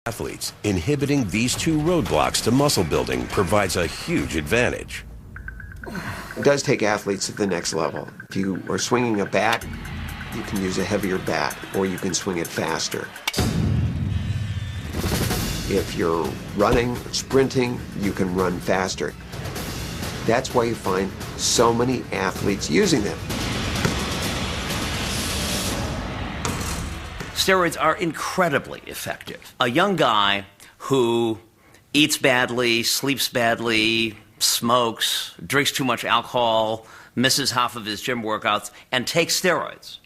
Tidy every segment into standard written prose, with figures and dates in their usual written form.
Athletes, inhibiting these two roadblocks to muscle building provides a huge advantage. It does take athletes to the next level. If you are swinging a bat, you can use a heavier bat, or you can swing it faster. If you're running, sprinting, you can run faster. That's why you find so many athletes using them. Steroids are incredibly effective. A young guy who eats badly, sleeps badly, smokes, drinks too much alcohol, misses half of his gym workouts, and takes steroids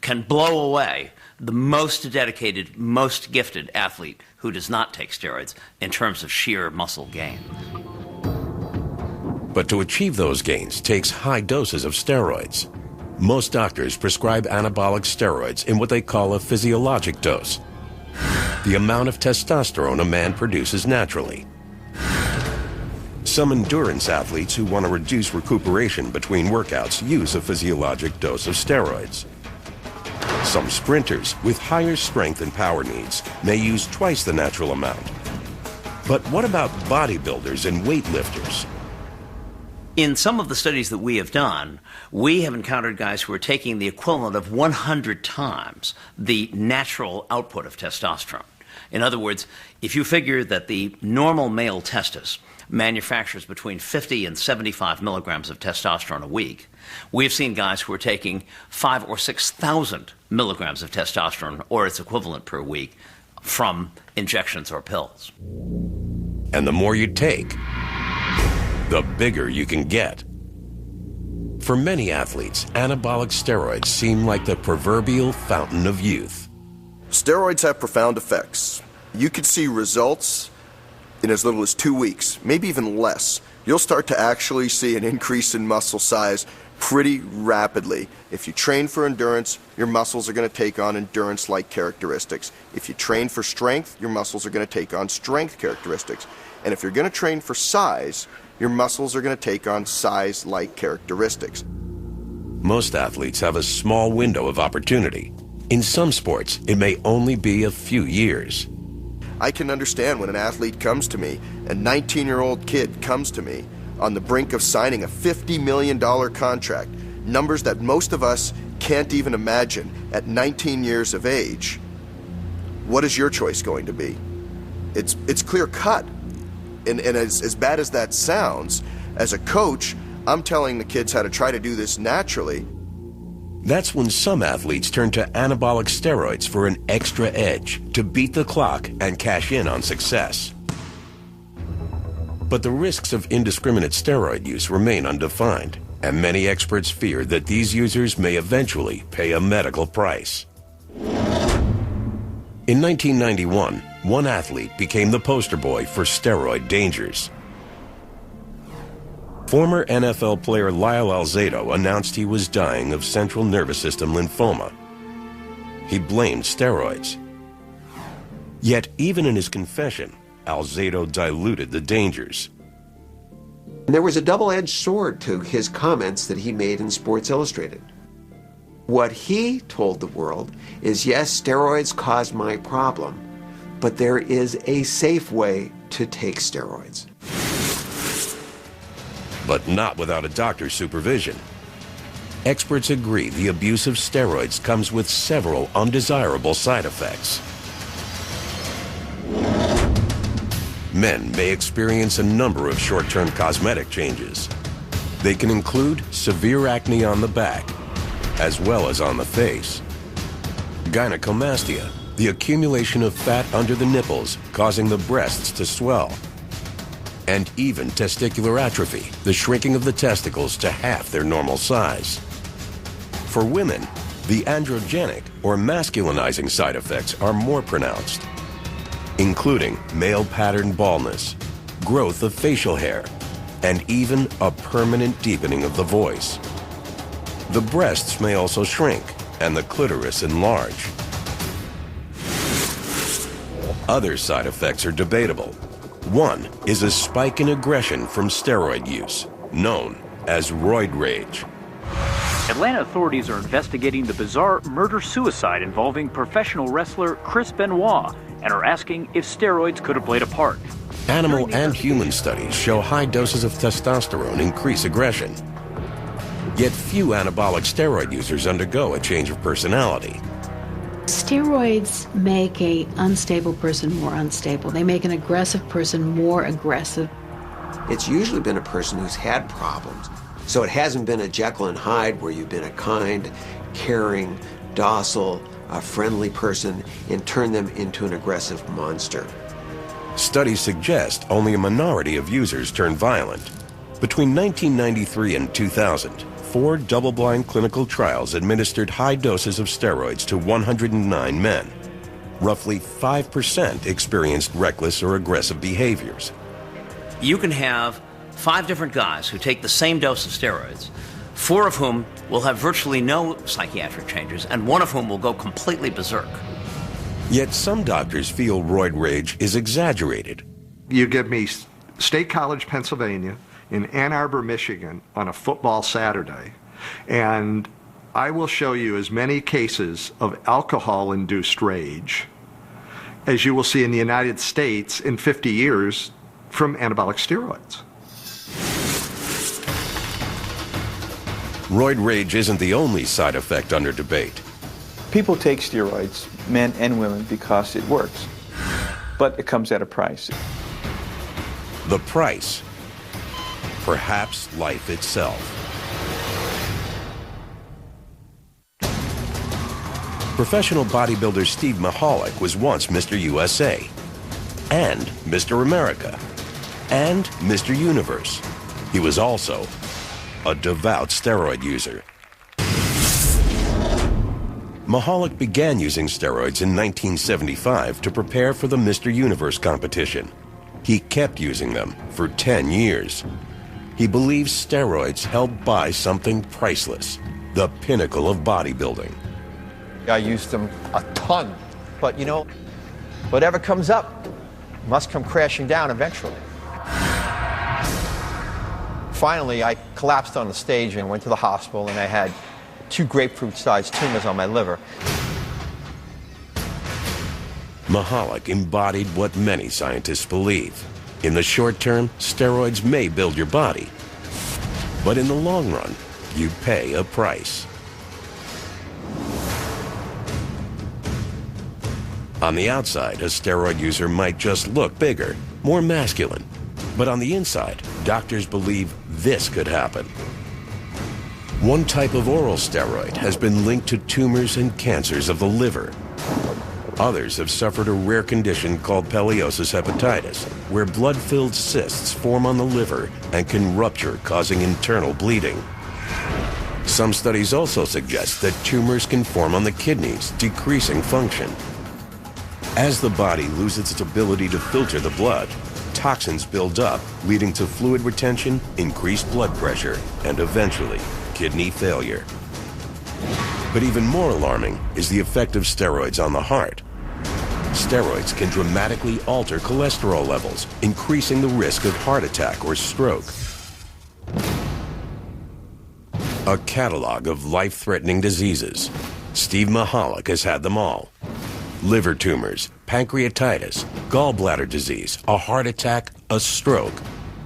can blow away the most dedicated, most gifted athlete who does not take steroids in terms of sheer muscle gain. But to achieve those gains takes high doses of steroids. Most doctors prescribe anabolic steroids in what they call a physiologic dose, the amount of testosterone a man produces naturally. Some endurance athletes who want to reduce recuperation between workouts use a physiologic dose of steroids. Some sprinters with higher strength and power needs may use twice the natural amount. But what about bodybuilders and weightlifters? In some of the studies that we have done, we have encountered guys who are taking the equivalent of 100 times the natural output of testosterone. In other words, if you figure that the normal male testis manufactures between 50 and 75 milligrams of testosterone a week, we've seen guys who are taking 5,000 or 6,000 milligrams of testosterone or its equivalent per week from injections or pills. And the more you take, the bigger you can get. For many athletes, anabolic steroids seem like the proverbial fountain of youth. Steroids have profound effects. You could see results in as little as 2 weeks, maybe even less. You'll start to actually see an increase in muscle size pretty rapidly. If you train for endurance, your muscles are going to take on endurance-like characteristics. If you train for strength, your muscles are going to take on strength characteristics. And if you're going to train for size, your muscles are going to take on size-like characteristics. Most athletes have a small window of opportunity. In some sports, it may only be a few years. I can understand when an athlete comes to me, a 19-year-old kid comes to me on the brink of signing a $50 million contract, numbers that most of us can't even imagine at 19 years of age. What is your choice going to be? It's clear cut. And as bad as that sounds, as a coach, I'm telling the kids how to try to do this naturally. That's when some athletes turn to anabolic steroids for an extra edge to beat the clock and cash in on success. But the risks of indiscriminate steroid use remain undefined, and many experts fear that these users may eventually pay a medical price. In 1991, one athlete became the poster boy for steroid dangers. Former NFL player Lyle Alzado announced he was dying of central nervous system lymphoma. He blamed steroids. Yet, even in his confession, Alzado diluted the dangers. And there was a double-edged sword to his comments that he made in Sports Illustrated. What he told the world is, yes, steroids caused my problem, but there is a safe way to take steroids. But not without a doctor's supervision. Experts agree the abuse of steroids comes with several undesirable side effects. Men may experience a number of short-term cosmetic changes. They can include severe acne on the back, as well as on the face. Gynecomastia, the accumulation of fat under the nipples causing the breasts to swell. And even testicular atrophy, the shrinking of the testicles to half their normal size. For women, the androgenic or masculinizing side effects are more pronounced, including male pattern baldness, growth of facial hair, and even a permanent deepening of the voice. The breasts may also shrink and the clitoris enlarge. Other side effects are debatable. One is a spike in aggression from steroid use, known as roid rage. Atlanta authorities are investigating the bizarre murder-suicide involving professional wrestler Chris Benoit and are asking if steroids could have played a part. Animal and human studies show high doses of testosterone increase aggression. Yet few anabolic steroid users undergo a change of personality. Steroids make an unstable person more unstable. They make an aggressive person more aggressive. It's usually been a person who's had problems. So it hasn't been a Jekyll and Hyde where you've been a kind, caring, docile, friendly person and turned them into an aggressive monster. Studies suggest only a minority of users turn violent. Between 1993 and 2000, 4 double-blind clinical trials administered high doses of steroids to 109 men. Roughly 5% experienced reckless or aggressive behaviors. You can have 5 different guys who take the same dose of steroids, 4 of whom will have virtually no psychiatric changes, and 1 of whom will go completely berserk. Yet some doctors feel roid rage is exaggerated. You give me State College, Pennsylvania, in Ann Arbor, Michigan, on a football Saturday, and I will show you as many cases of alcohol-induced rage as you will see in the United States in 50 years from anabolic steroids. Roid rage isn't the only side effect under debate. People take steroids, men and women, because it works. But it comes at a price. The price, perhaps life itself. Professional bodybuilder Steve Mahalik was once Mr. USA, and Mr. America, and Mr. Universe. He was also a devout steroid user. Mahalik began using steroids in 1975 to prepare for the Mr. Universe competition. He kept using them for 10 years. He believes steroids help buy something priceless, the pinnacle of bodybuilding. I used them a ton, but you know, whatever comes up must come crashing down eventually. Finally, I collapsed on the stage and went to the hospital, and I had 2 grapefruit-sized tumors on my liver. Mahalik embodied what many scientists believe. In the short term, steroids may build your body, but in the long run, you pay a price. On the outside, a steroid user might just look bigger, more masculine. But on the inside, doctors believe this could happen. One type of oral steroid has been linked to tumors and cancers of the liver. Others have suffered a rare condition called peliosis hepatitis, where blood-filled cysts form on the liver and can rupture, causing internal bleeding. Some studies also suggest that tumors can form on the kidneys, decreasing function. As the body loses its ability to filter the blood, toxins build up, leading to fluid retention, increased blood pressure, and eventually, kidney failure. But even more alarming is the effect of steroids on the heart. Steroids can dramatically alter cholesterol levels, increasing the risk of heart attack or stroke. A catalog of life-threatening diseases. Steve Mahalik has had them all. Liver tumors, pancreatitis, gallbladder disease, a heart attack, a stroke,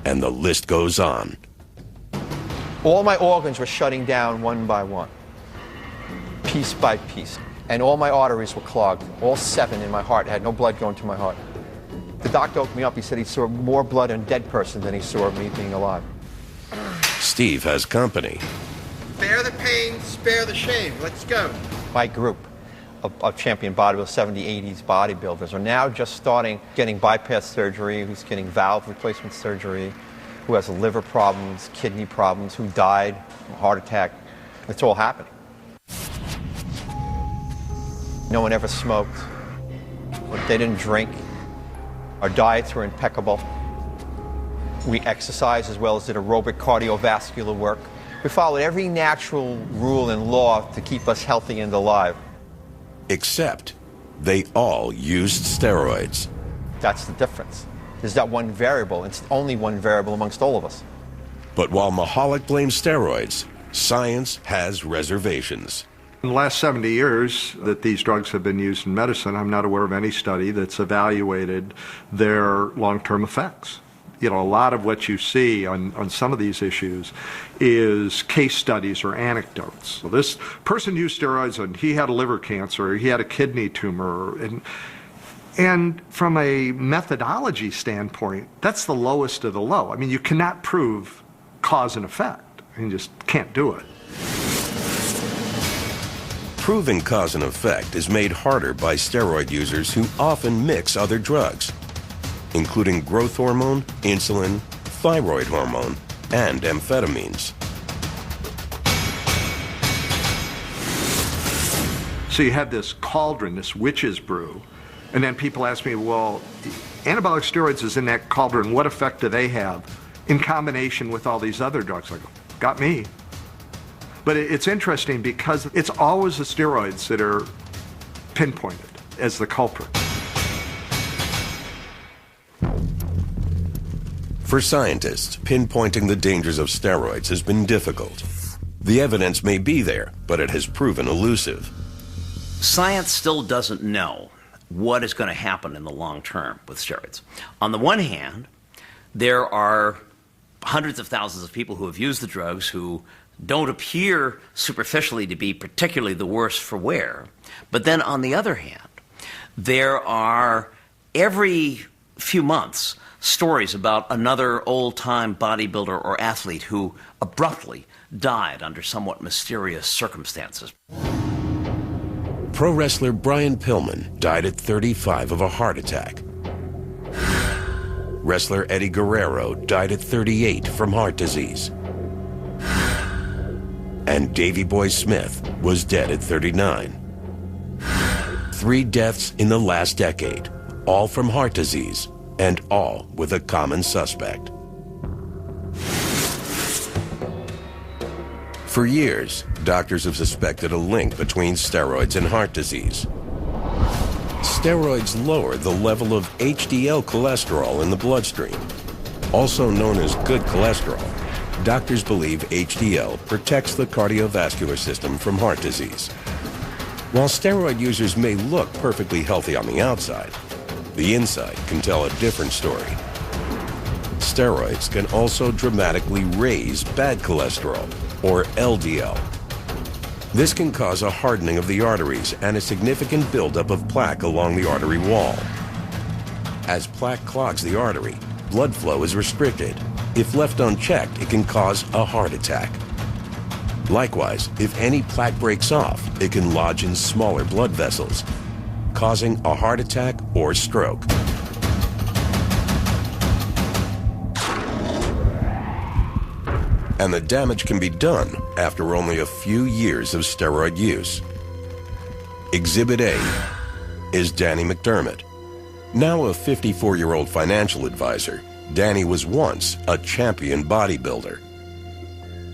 and the list goes on. All my organs were shutting down one by one, piece by piece, and all my arteries were clogged. All 7 in my heart. I had no blood going to my heart. The doctor opened me up. He said he saw more blood in a dead person than he saw of me being alive. Steve has company. Spare the pain, spare the shame. Let's go. My group of champion bodybuilders, 70s, 80s bodybuilders, are now just starting getting bypass surgery, who's getting valve replacement surgery, who has liver problems, kidney problems, who died, heart attack. It's all happening. No one ever smoked. They didn't drink. Our diets were impeccable. We exercised as well as did aerobic cardiovascular work. We followed every natural rule and law to keep us healthy and alive. Except they all used steroids. That's the difference. There's that one variable. It's only one variable amongst all of us. But while Mahalik blames steroids, science has reservations. In the last 70 years that these drugs have been used in medicine, I'm not aware of any study that's evaluated their long-term effects. You know, a lot of what you see on some of these issues is case studies or anecdotes. So this person used steroids and he had a liver cancer, or he had a kidney tumor, and from a methodology standpoint, that's the lowest of the low. I mean, you cannot prove cause and effect. You just can't do it. Proving cause and effect is made harder by steroid users who often mix other drugs, including growth hormone, insulin, thyroid hormone, and amphetamines. So you have this cauldron, this witch's brew, and then people ask me, well, anabolic steroids is in that cauldron, what effect do they have in combination with all these other drugs? I go, got me. But it's interesting because it's always the steroids that are pinpointed as the culprit. For scientists, pinpointing the dangers of steroids has been difficult. The evidence may be there, but it has proven elusive. Science still doesn't know what is going to happen in the long term with steroids. On the one hand, there are hundreds of thousands of people who have used the drugs who don't appear superficially to be particularly the worse for wear. But then on the other hand, there are every few months stories about another old-time bodybuilder or athlete who abruptly died under somewhat mysterious circumstances. Pro wrestler Brian Pillman died at 35 of a heart attack. Wrestler Eddie Guerrero died at 38 from heart disease. And Davey Boy Smith was dead at 39. 3 deaths in the last decade, all from heart disease, and all with a common suspect. For years, doctors have suspected a link between steroids and heart disease. Steroids lower the level of HDL cholesterol in the bloodstream. Also known as good cholesterol, doctors believe HDL protects the cardiovascular system from heart disease. While steroid users may look perfectly healthy on the outside, the inside can tell a different story. Steroids can also dramatically raise bad cholesterol, or LDL. This can cause a hardening of the arteries and a significant buildup of plaque along the artery wall. As plaque clogs the artery, blood flow is restricted. If left unchecked, it can cause a heart attack. Likewise, if any plaque breaks off, it can lodge in smaller blood vessels, causing a heart attack or stroke. And the damage can be done after only a few years of steroid use. Exhibit A is Danny McDermott. Now a 54-year-old financial advisor, Danny was once a champion bodybuilder.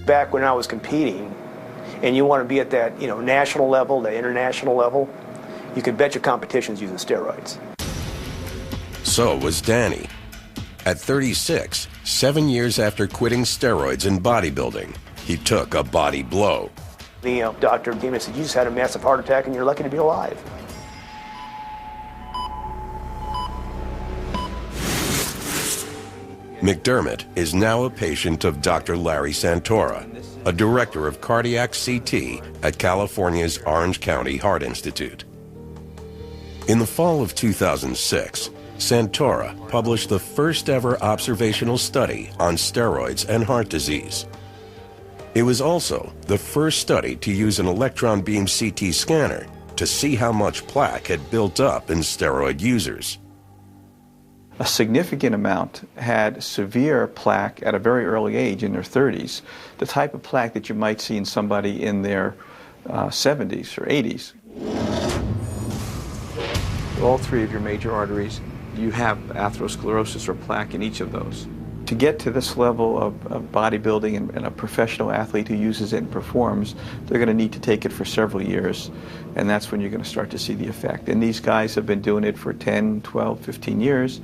Back when I was competing, and you want to be at that, national level, the international level, you could bet your competition's using steroids. So was Danny. At 36, 7 years after quitting steroids in bodybuilding, he took a body blow. The doctor came and said, you just had a massive heart attack and you're lucky to be alive. McDermott is now a patient of Dr. Larry Santora, a director of cardiac CT at California's Orange County Heart Institute. In the fall of 2006, Santora published the first ever observational study on steroids and heart disease. It was also the first study to use an electron beam CT scanner to see how much plaque had built up in steroid users. A significant amount had severe plaque at a very early age, in their 30s, the type of plaque that you might see in somebody in their 70s or 80s. All 3 of your major arteries, you have atherosclerosis or plaque in each of those. To get to this level of bodybuilding and a professional athlete who uses it and performs, they're going to need to take it for several years, and that's when you're going to start to see the effect. And these guys have been doing it for 10, 12, 15 years,